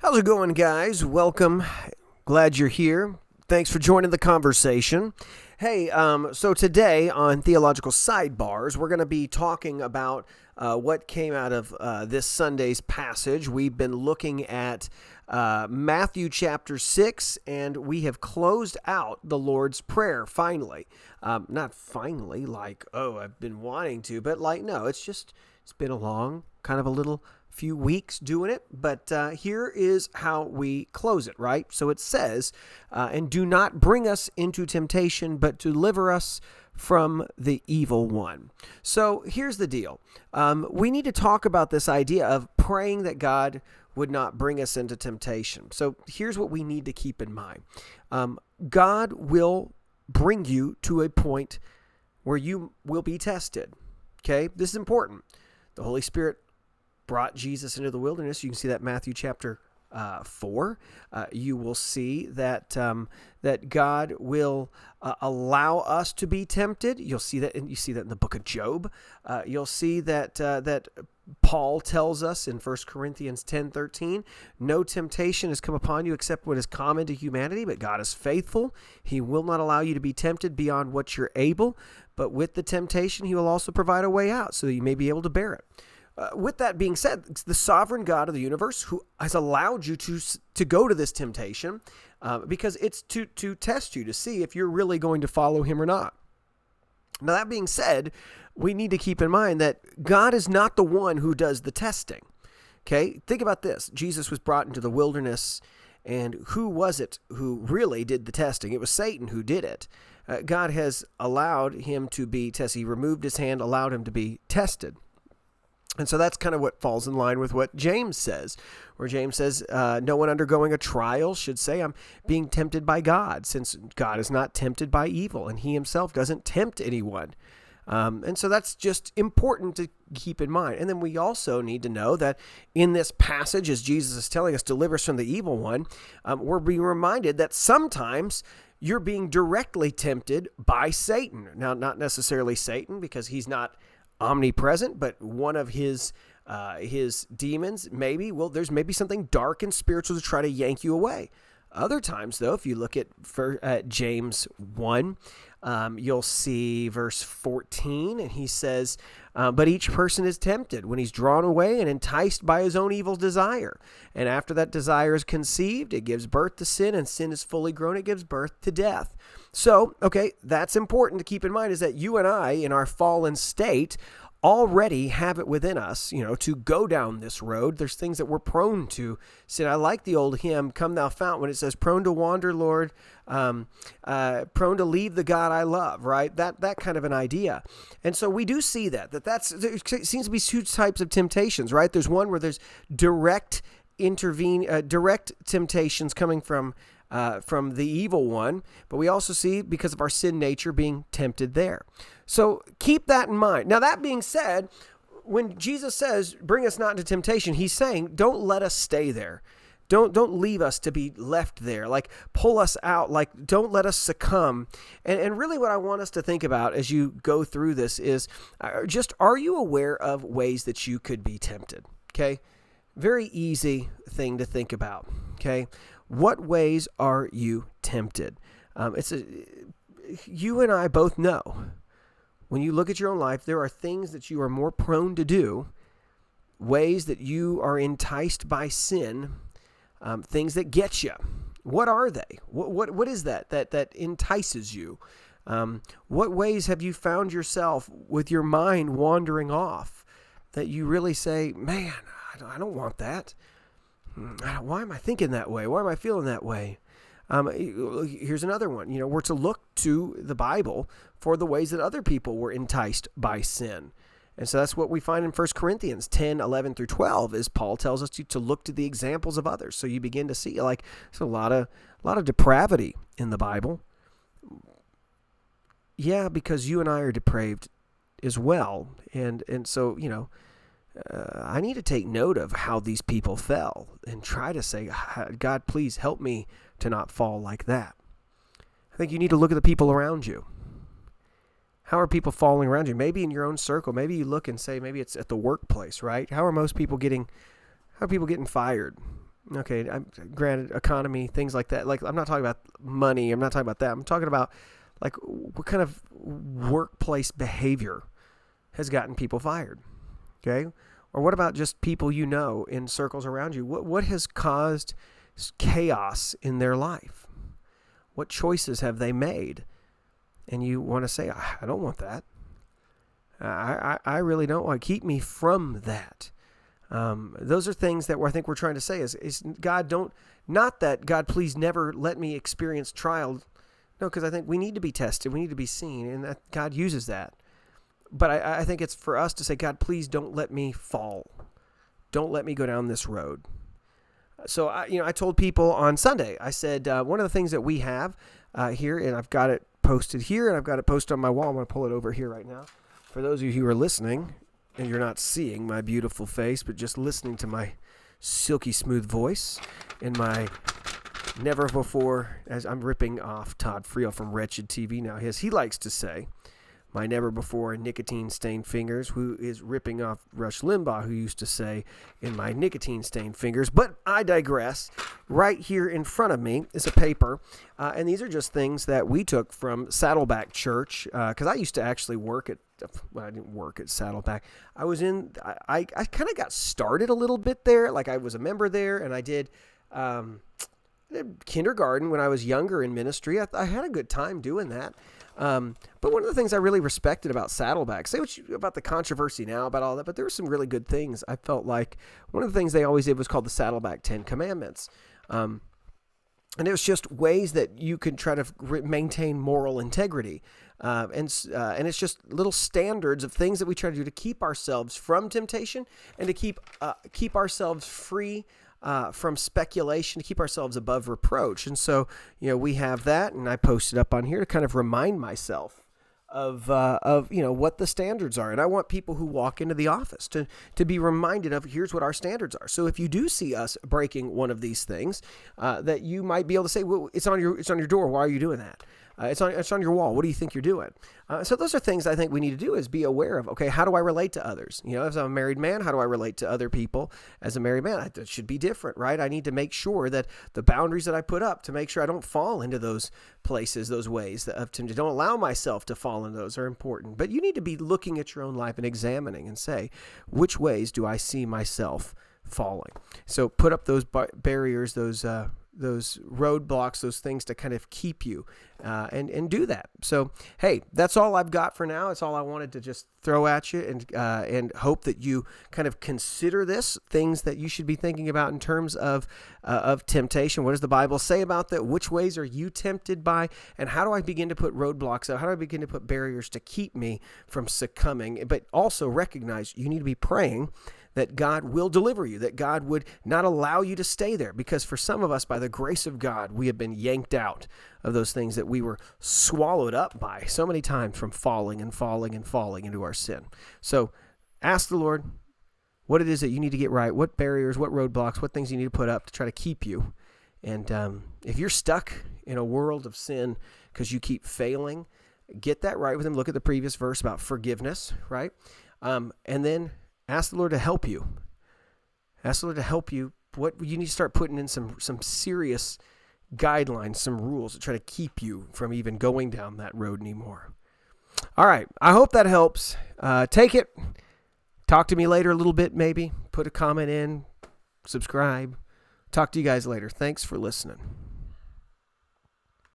How's it going, guys? Welcome. Glad you're here. Thanks for joining the conversation. Hey, so today on Theological Sidebars, we're going to be talking about what came out of this Sunday's passage. We've been looking at Matthew chapter 6, and we have closed out the Lord's Prayer, finally. Not finally, like, oh, I've been wanting to, but like, no, it's been a long, kind of a little few weeks doing it, but here is how we close it, right? So it says, and do not bring us into temptation, but deliver us from the evil one. So here's the deal. We need to talk about this idea of praying that God would not bring us into temptation. So here's what we need to keep in mind. God will bring you to a point where you will be tested. Okay? This is important. The Holy Spirit brought Jesus into the wilderness. You can see that in Matthew chapter 4. You will see that that God will allow us to be tempted. You'll see that, and you see that in the book of Job. You'll see that that Paul tells us in 1 Corinthians 10:13, no temptation has come upon you except what is common to humanity, but God is faithful. He will not allow you to be tempted beyond what you're able, but with the temptation, he will also provide a way out so that you may be able to bear it. With that being said, it's the sovereign God of the universe who has allowed you to go to this temptation because it's to test you, to see if you're really going to follow him or not. Now, that being said, we need to keep in mind that God is not the one who does the testing. Okay? Think about this. Jesus was brought into the wilderness, and who was it who really did the testing? It was Satan who did it. God has allowed him to be tested. He removed his hand, allowed him to be tested. And so that's kind of what falls in line with what James says, where James says, no one undergoing a trial should say, I'm being tempted by God, since God is not tempted by evil, and he himself doesn't tempt anyone. And so that's just important to keep in mind. And then we also need to know that in this passage, as Jesus is telling us, deliver us from the evil one, we're being reminded that sometimes you're being directly tempted by Satan. Now, not necessarily Satan, because he's not omnipresent, but one of his demons, maybe, well, there's maybe something dark and spiritual to try to yank you away. Other times, though, if you look at James 1, you'll see verse 14, and he says, but each person is tempted when he's drawn away and enticed by his own evil desire. And after that desire is conceived, it gives birth to sin, and sin is fully grown, it gives birth to death. So, okay, that's important to keep in mind, is that you and I, in our fallen state, already have it within us, to go down this road. There's things that we're prone to sin. I like the old hymn, Come Thou Fount, when it says, prone to wander, Lord, prone to leave the God I love, right? That kind of an idea. And so we do see there seems to be two types of temptations, right? There's one where there's direct temptations coming from the evil one, but we also see, because of our sin nature, being tempted there. So keep that in mind. Now, that being said, when Jesus says, bring us not into temptation, he's saying, don't let us stay there. Don't leave us to be left there. Like, pull us out. Like, don't let us succumb. And really what I want us to think about as you go through this is are you aware of ways that you could be tempted? Okay? Very easy thing to think about. Okay? What ways are you tempted? You and I both know, when you look at your own life, there are things that you are more prone to do, ways that you are enticed by sin, things that get you. What are they? What is that entices you? What ways have you found yourself with your mind wandering off that you really say, man, I don't want that. Why am I thinking that way? Why am I feeling that way? Here's another one. We're to look to the Bible for the ways that other people were enticed by sin. And so that's what we find in 1 Corinthians 10, 11 through 12, is Paul tells us to look to the examples of others. So you begin to see, there's a lot of depravity in the Bible. Yeah, because you and I are depraved as well. And so, I need to take note of how these people fell and try to say, God, please help me to not fall like that. I think you need to look at the people around you. How are people falling around you? Maybe in your own circle. Maybe you look and say, maybe it's at the workplace, right? How are people getting fired? Okay, granted, economy, things like that. Like, I'm not talking about money. I'm not talking about that. I'm talking about, like, what kind of workplace behavior has gotten people fired, okay? Or what about just people you know in circles around you? What has caused chaos in their life? What choices have they made? And you want to say, I don't want that. I really don't want to. Keep me from that. Those are things that I think we're trying to say is God not that God, please never let me experience trial. No, because I think we need to be tested. We need to be seen, and that God uses that. But I think it's for us to say, God, please don't let me fall. Don't let me go down this road. So, I told people on Sunday, I said, one of the things that we have here, and I've got it posted here, and I've got it posted on my wall. I'm going to pull it over here right now. For those of you who are listening, and you're not seeing my beautiful face, but just listening to my silky smooth voice and my never before, as I'm ripping off Todd Friel from Wretched TV now, he likes to say, my never before nicotine-stained fingers, who is ripping off Rush Limbaugh, who used to say, in my nicotine-stained fingers. But I digress. Right here in front of me is a paper, and these are just things that we took from Saddleback Church, because I used to actually work at, well, I didn't work at Saddleback. I kind of got started a little bit there. Like, I was a member there, and I did kindergarten when I was younger in ministry. I had a good time doing that. But one of the things I really respected about Saddleback, say what about the controversy now about all that, but there were some really good things. I felt like one of the things they always did was called the Saddleback 10 Commandments. And it was just ways that you could try to maintain moral integrity. And it's just little standards of things that we try to do to keep ourselves from temptation and to keep ourselves free from speculation, to keep ourselves above reproach. And so, we have that, and I posted up on here to kind of remind myself of what the standards are. And I want people who walk into the office to be reminded of, here's what our standards are. So if you do see us breaking one of these things, that you might be able to say, well, it's on your door. Why are you doing that? It's on your wall. What do you think you're doing? So those are things I think we need to do, is be aware of, okay, how do I relate to others? As I'm a married man, how do I relate to other people as a married man? It should be different, right? I need to make sure that the boundaries that I put up, to make sure I don't fall into those places, those ways of temptation. Don't allow myself to fall into those, are important. But you need to be looking at your own life and examining and say, which ways do I see myself falling? So put up those barriers, those roadblocks, those things to kind of keep you, and do that. So, hey, that's all I've got for now. It's all I wanted to just throw at you, and hope that you kind of consider this, things that you should be thinking about in terms of temptation. What does the Bible say about that? Which ways are you tempted by? And how do I begin to put roadblocks out? How do I begin to put barriers to keep me from succumbing? But also recognize you need to be praying that God will deliver you, that God would not allow you to stay there. Because for some of us, by the grace of God, we have been yanked out of those things that we were swallowed up by so many times, from falling and falling and falling into our sin. So ask the Lord what it is that you need to get right, what barriers, what roadblocks, what things you need to put up to try to keep you. And if you're stuck in a world of sin because you keep failing, get that right with Him. Look at the previous verse about forgiveness, right? And then ask the Lord to help you. Ask the Lord to help you. What you need to start putting in some serious guidelines, some rules to try to keep you from even going down that road anymore. All right. I hope that helps. Take it. Talk to me later a little bit, maybe. Put a comment in. Subscribe. Talk to you guys later. Thanks for listening.